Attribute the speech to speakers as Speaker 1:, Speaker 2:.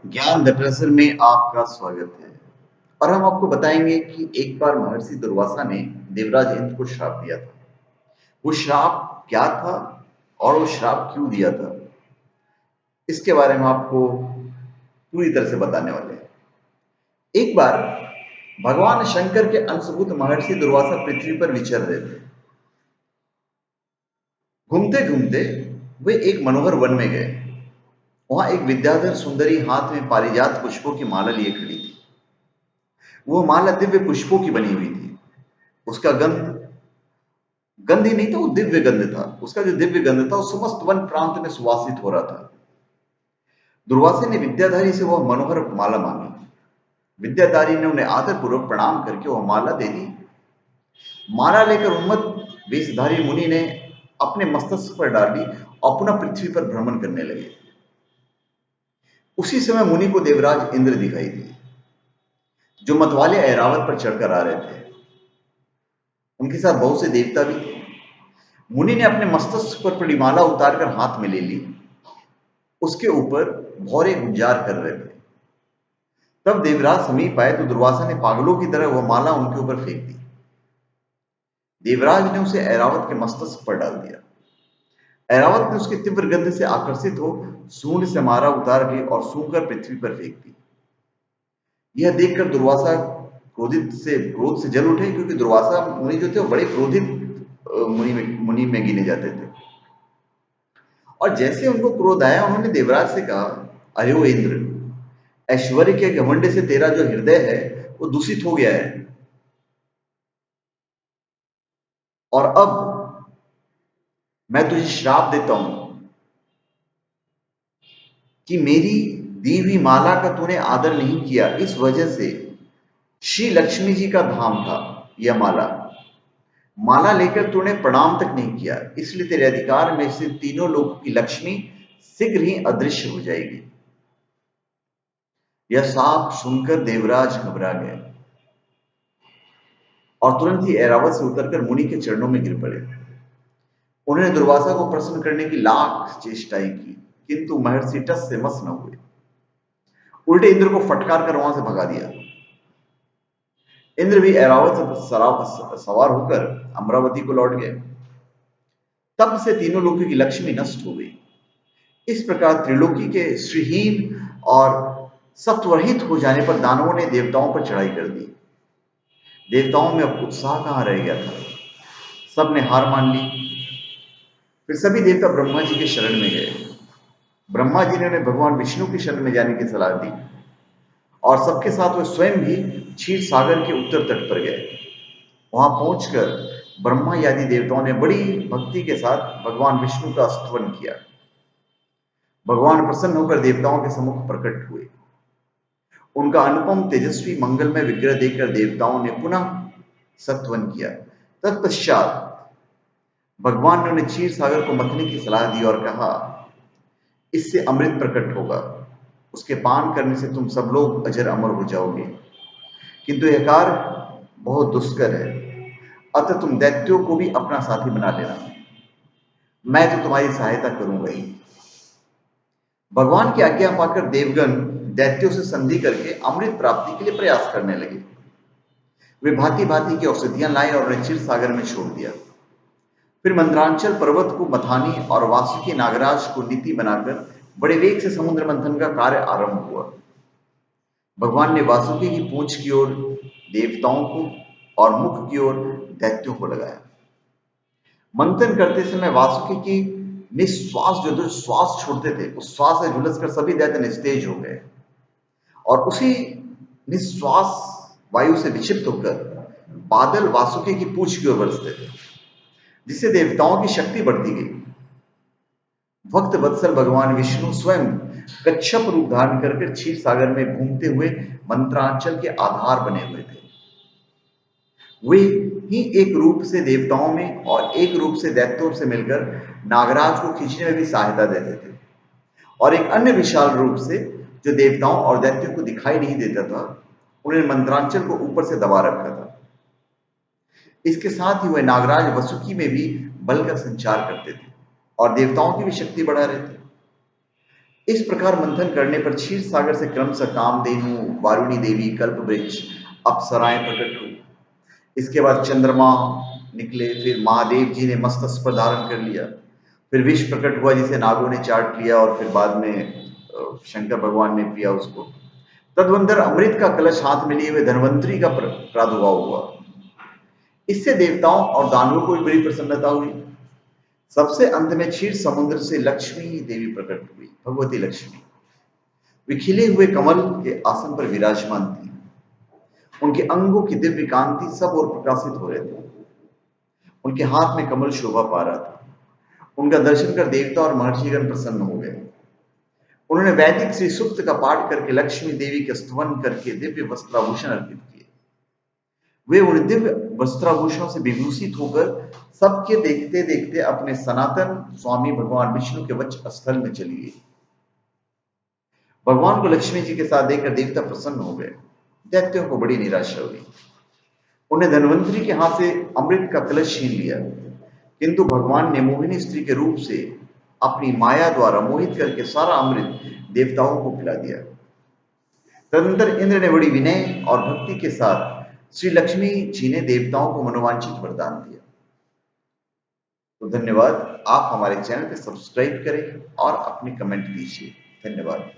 Speaker 1: ज्ञान लिटरेचर में आपका स्वागत है। और हम आपको बताएंगे कि एक बार महर्षि दुर्वासा ने देवराज इंद्र को श्राप दिया था। वो श्राप क्या था और वो श्राप क्यों दिया था, इसके बारे में आपको पूरी तरह से बताने वाले हैं। एक बार भगवान शंकर के अंशभूत महर्षि दुर्वासा पृथ्वी पर विचर रहे थे। घूमते घूमते वे एक मनोहर वन में गए। वहां एक विद्याधर सुंदरी हाथ में पारिजात पुष्पों की माला लिए खड़ी थी। वो माला दिव्य पुष्पों की बनी हुई थी। उसका गंध गंध ही नहीं था, वो दिव्य गंध था। उसका जो दिव्य गंध था वो समस्त वन प्रांत में सुवासित हो रहा था। दुर्वासा ने विद्याधारी से वह मनोहर माला मांगी। विद्याधारी ने उन्हें आदरपूर्वक प्रणाम करके वह माला दे दी। माला लेकर उन्मत्त वेशधारी मुनि ने अपने मस्तक पर डाली और पुनः पृथ्वी पर भ्रमण करने लगे। उसी समय मुनि को देवराज इंद्र दिखाई दिए, जो मतवाले ऐरावत पर चढ़कर आ रहे थे। उनके साथ बहुत से देवता भी थे। मुनि ने अपने मस्तक पर पड़ी माला उतारकर हाथ में ले ली। उसके ऊपर भौरे गुंजार कर रहे थे। तब देवराज समीप आए तो दुर्वासा ने पागलों की तरह वह माला उनके ऊपर फेंक दी। देवराज ने उसे ऐरावत के मस्तक पर डाल दिया। ऐरावत ने उसकी तीव्र गंध से आकर्षित हो सूंड से माला उतार ली और सूंघकर पृथ्वी पर फेंक दी। यह देखकर दुर्वासा क्रोध से जल उठे, क्योंकि दुर्वासा मुनि जो थे वो बड़े क्रोधित मुनि में गिने जाते थे। और जैसे उनको क्रोध आया, उन्होंने देवराज से कहा, अरे वो इंद्र, ऐश्वर्य के घमंड से तेरा जो हृदय है वो दूषित हो गया है। और अब मैं तुझे श्राप देता हूं कि मेरी दी हुई माला का तूने आदर नहीं किया। इस वजह से श्री लक्ष्मी जी का धाम था यह माला। माला लेकर तूने प्रणाम तक नहीं किया, इसलिए तेरे अधिकार में से तीनों लोगों की लक्ष्मी शीघ्र ही अदृश्य हो जाएगी। यह साप सुनकर देवराज घबरा गए और तुरंत ही ऐरावत से उतरकर मुनि के चरणों में गिर पड़े। उन्होंने दुर्वासा को प्रसन्न करने की लाख चेष्टाएं की, किंतु महर्षि टस से मस न हुए। उल्टे इंद्र को फटकार कर वहां से भगा दिया। इंद्र भी ऐरावत से सवार होकर अमरावती को लौट गए। तब से तीनों लोगों की लक्ष्मी नष्ट हो गई। इस प्रकार त्रिलोकी के श्रीहीन और सत्वरहित हो जाने पर दानवों ने देवताओं पर चढ़ाई कर दी। देवताओं में अब उत्साह कहां रह गया था। सबने हार मान ली। फिर सभी देवता ब्रह्मा जी के शरण में गए। ब्रह्मा जी ने उन्हें भगवान विष्णु की शरण में जाने की सलाह दी और सबके साथ वे स्वयं भी क्षीर सागर के उत्तर तट पर गए। वहां पहुंचकर ब्रह्मा आदि देवताओं ने बड़ी भक्ति के साथ भगवान विष्णु का स्तवन किया। भगवान प्रसन्न होकर देवताओं के सम्मुख प्रकट हुए। उनका अनुपम तेजस्वी मंगलमय विग्रह देखकर देवताओं ने पुनः सत्वन किया। तत्पश्चात भगवान ने उन्हें क्षीर सागर को मथने की सलाह दी और कहा, इससे अमृत प्रकट होगा। उसके पान करने से तुम सब लोग अजर अमर हो जाओगे, किंतु यह कार्य बहुत दुष्कर है। अतः तुम दैत्यों को भी अपना साथी बना लेना। मैं तो तुम्हारी सहायता करूंगा ही। भगवान की आज्ञा पाकर देवगण दैत्यों से संधि करके अमृत प्राप्ति के लिए प्रयास करने लगे। वे भांति भांति की औषधियां लाए और उन्हें क्षीर सागर में छोड़ दिया। फिर मंद्रांचल पर्वत को मथानी और वासुकी नागराज को नीति बनाकर बड़े वेग से समुद्र मंथन का कार्य आरंभ हुआ। भगवान ने वासुकी की पूंछ की ओर देवताओं को और मुख की ओर दैत्यों को लगाया। मंथन करते समय वासुकी की निश्वास जो श्वास छोड़ते थे, उस श्वास से झुलसकर सभी दैत्य निस्तेज हो गए और उसी निश्वास वायु से विक्षिप्त होकर बादल वासुकी की पूंछ की ओर बरसते थे, जिससे देवताओं की शक्ति बढ़ती गई। भक्त वत्सल भगवान विष्णु स्वयं कच्छप रूप धारण करके क्षीर सागर में घूमते हुए मंत्रांचल के आधार बने हुए थे। वे ही एक रूप से देवताओं में और एक रूप से दैत्यों से मिलकर नागराज को खींचने में भी सहायता देते थे, और एक अन्य विशाल रूप से जो देवताओं और दैत्यों को दिखाई नहीं देता था, उन्होंने मंत्रांचल को ऊपर से दबा रखा था। इसके साथ ही वह नागराज वसुकी में भी बल का संचार करते थे और देवताओं की भी शक्ति बढ़ा रहे थे। इस प्रकार मंथन करने पर क्षीर सागर से क्रमशः कामधेनु, वारुणी देवी, कल्पवृक्ष, अप्सराएं प्रकट हुई। इसके बाद चंद्रमा निकले, फिर महादेव जी ने मस्तक पर धारण कर लिया, फिर विष प्रकट हुआ जिसे नागों ने चाट लिया और फिर बाद में शंकर भगवान ने पिया उसको। तदवंतर अमृत का कलश हाथ में लिए हुए धनवंतरी का प्रादुर्भाव हुआ। इससे देवताओं और दानवों को भी बड़ी प्रसन्नता हुई। सबसे अंत में क्षीर समुद्र से लक्ष्मी देवी प्रकट हुई, भगवती लक्ष्मी। वे खिले हुए कमल के आसन पर विराजमान थी। उनके अंगों की दिव्य कांति सब ओर प्रकाशित हो रहे थे। उनके हाथ में कमल शोभा पा रहा था। उनका दर्शन कर देवता और महर्षिगण प्रसन्न हो गए। उन्होंने वैदिक श्री सूक्त का पाठ करके लक्ष्मी देवी का स्तवन करके दिव्य वस्त्राभूषण अर्पित किए। वे उन दिव्य वस्त्राभूषणों से विभूषित होकर सबके देखते देखते अपने सनातन स्वामी भगवान विष्णु के वक्ष स्थल में चली गई। भगवान को लक्ष्मी जी के साथ देखकर देवता प्रसन्न हो गए। दैत्यों को बड़ी निराशा हुई। उन्हें धनवंतरी के हाथ से अमृत का कलश छीन लिया, किंतु भगवान ने मोहिनी स्त्री के रूप से अपनी माया द्वारा मोहित करके सारा अमृत देवताओं को पिला दिया। तदनंतर इंद्र ने बड़ी विनय और भक्ति के साथ श्री लक्ष्मी जी ने देवताओं को मनोवांछित वरदान दिया। तो धन्यवाद। आप हमारे चैनल को सब्सक्राइब करें और अपने कमेंट दीजिए। धन्यवाद।